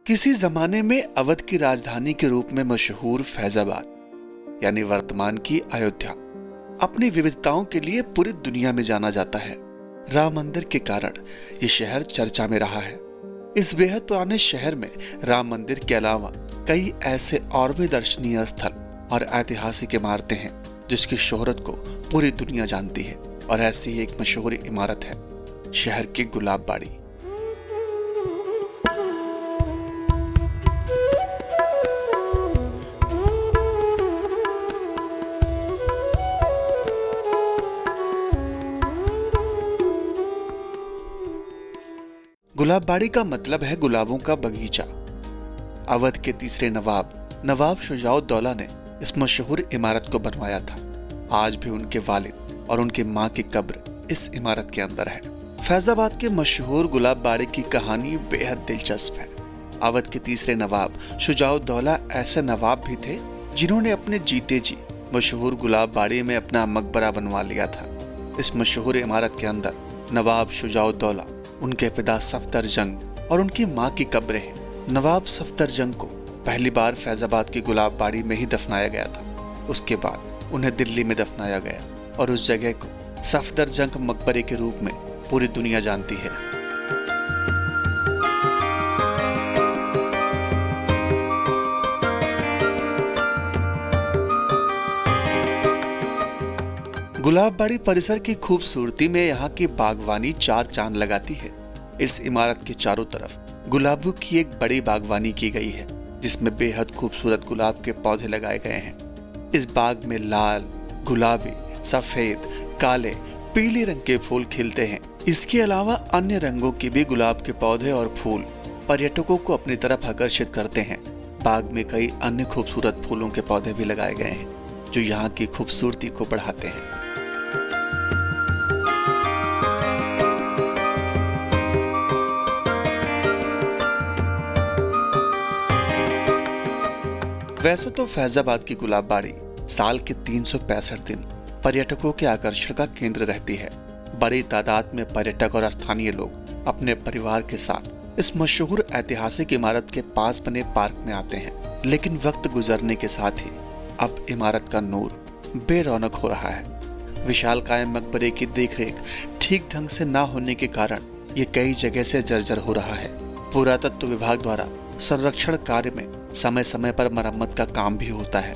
किसी जमाने में अवध की राजधानी के रूप में मशहूर फैजाबाद यानी वर्तमान की अयोध्या अपनी विविधताओं के लिए पूरी दुनिया में जाना जाता है। राम मंदिर के कारण ये शहर चर्चा में रहा है। इस बेहद पुराने शहर में राम मंदिर के अलावा कई ऐसे और भी दर्शनीय स्थल और ऐतिहासिक इमारतें हैं जिसकी शोहरत को पूरी दुनिया जानती है। और ऐसी ही एक मशहूर इमारत है शहर की गुलाब बाड़ी। गुलाब बाड़ी का मतलब है गुलाबों का बगीचा। अवध के तीसरे नवाब शुजाउद्दौला ने इस मशहूर इमारत को बनवाया था। आज भी उनके वालिद और उनकी मां की कब्र इस इमारत के अंदर है। फैजाबाद के मशहूर गुलाब बाड़ी की कहानी बेहद दिलचस्प है। अवध के तीसरे नवाब शुजाउद्दौला ऐसे नवाब भी थे जिन्होंने अपने जीते जी मशहूर गुलाब बाड़ी में अपना मकबरा बनवा लिया था। इस मशहूर इमारत के अंदर नवाब शुजाउद्दौला, उनके पिता सफदरजंग और उनकी मां की कब्रें हैं। नवाब सफदरजंग को पहली बार फैजाबाद की गुलाब बाड़ी में ही दफनाया गया था। उसके बाद उन्हें दिल्ली में दफनाया गया और उस जगह को सफदरजंग मकबरे के रूप में पूरी दुनिया जानती है। गुलाब बाड़ी परिसर की खूबसूरती में यहाँ की बागवानी चार चांद लगाती है। इस इमारत के चारों तरफ गुलाबों की एक बड़ी बागवानी की गई है जिसमें बेहद खूबसूरत गुलाब के पौधे लगाए गए हैं। इस बाग में लाल, गुलाबी, सफेद, काले, पीले रंग के फूल खिलते हैं। इसके अलावा अन्य रंगों के भी गुलाब के पौधे और फूल पर्यटकों को अपनी तरफ आकर्षित करते हैं। बाग में कई अन्य खूबसूरत फूलों के पौधे भी लगाए गए हैं जो यहाँ की खूबसूरती को बढ़ाते हैं। वैसे तो फैजाबाद की गुलाब बाड़ी साल के 365 दिन पर्यटकों के आकर्षण का केंद्र रहती है। बड़ी तादाद में पर्यटक और स्थानीय लोग अपने परिवार के साथ इस मशहूर ऐतिहासिक इमारत के पास बने पार्क में आते हैं। लेकिन वक्त गुजरने के साथ ही अब इमारत का नूर बेरौनक हो रहा है। विशालकाय मकबरे की देखरेख ठीक ढंग से ना होने के कारण ये कई जगह से जर्जर हो रहा है। पुरातत्व विभाग द्वारा संरक्षण कार्य में समय समय पर मरम्मत का काम भी होता है,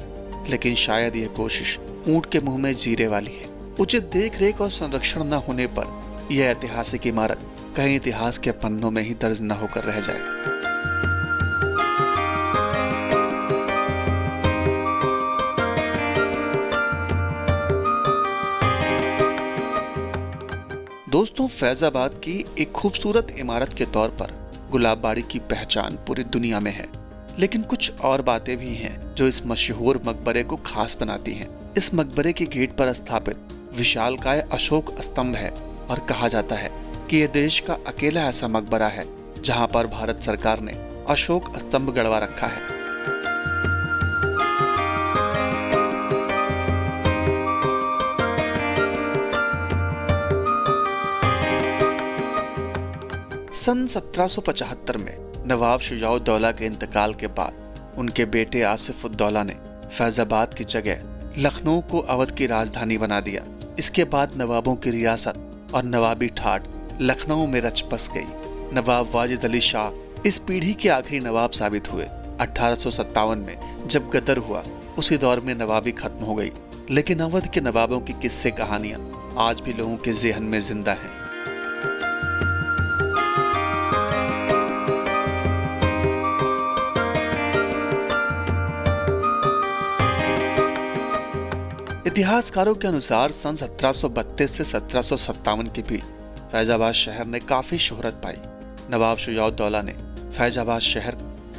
लेकिन शायद यह कोशिश ऊंट के मुंह में जीरे वाली है। उचित देखरेख और संरक्षण न होने पर यह ऐतिहासिक इमारत कहीं इतिहास के पन्नों में ही दर्ज न होकर रह जाए। दोस्तों, फैजाबाद की एक खूबसूरत इमारत के तौर पर गुलाब बाड़ी की पहचान पूरी दुनिया में है, लेकिन कुछ और बातें भी हैं जो इस मशहूर मकबरे को खास बनाती हैं। इस मकबरे के गेट पर स्थापित विशालकाय अशोक स्तंभ है और कहा जाता है कि यह देश का अकेला ऐसा मकबरा है जहां पर भारत सरकार ने अशोक स्तंभ गड़वा रखा है। सन 1775 में नवाब शुजाउद्दौला के इंतकाल के बाद उनके बेटे आसिफउद्दौला ने फैजाबाद की जगह लखनऊ को अवध की राजधानी बना दिया। इसके बाद नवाबों की रियासत और नवाबी ठाट लखनऊ में रच बस गई। नवाब वाजिद अली शाह इस पीढ़ी के आखिरी नवाब साबित हुए। 1857 में जब गदर हुआ उसी दौर में नवाबी खत्म हो गई, लेकिन अवध के नवाबों की किस्से कहानियां आज भी लोगों के ज़हन में जिंदा हैं। इतिहासकारों के अनुसार सन 1732 से 1757 के बीच फैजाबाद शहर ने काफी शोहरत पाई। नवाब शुजाउद्दौला ने फैजाबाद शहर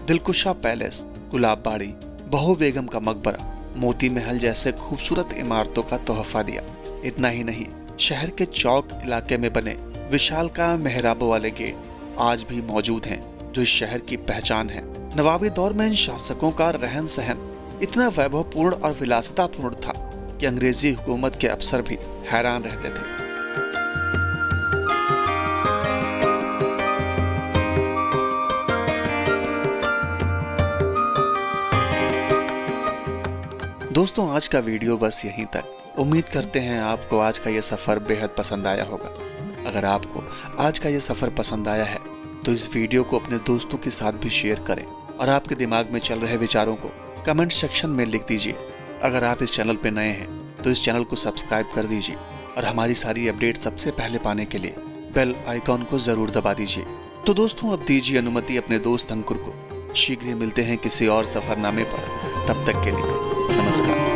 दिलकुशा पैलेस, गुलाब बाड़ी, बहू बेगम का मकबरा, मोती महल जैसे खूबसूरत इमारतों का तोहफा दिया। इतना ही नहीं, शहर के चौक इलाके में बने विशालकाय मेहराबों वाले गेट आज भी मौजूद हैं जो इस शहर की पहचान है। नवाबी दौर में इन शासकों का रहन सहन इतना वैभवपूर्ण और विलासितापूर्ण था कि अंग्रेजी हुकूमत के अफसर भी हैरान रहते थे। दोस्तों आज का वीडियो बस यहीं तक। उम्मीद करते हैं आपको आज का ये सफ़र बेहद पसंद आया होगा। अगर आपको आज का ये सफ़र पसंद आया है तो इस वीडियो को अपने दोस्तों के साथ भी शेयर करें और आपके दिमाग में चल रहे विचारों को कमेंट सेक्शन में लिख दीजिए। अगर आप इस चैनल पर नए हैं तो इस चैनल को सब्सक्राइब कर दीजिए और हमारी सारी अपडेट सबसे पहले पाने के लिए बेल आइकॉन को जरूर दबा दीजिए। तो दोस्तों अब दीजिए अनुमति अपने दोस्त अंकुर को। शीघ्र ही मिलते हैं किसी और सफरनामे पर। तब तक के लिए नमस्कार।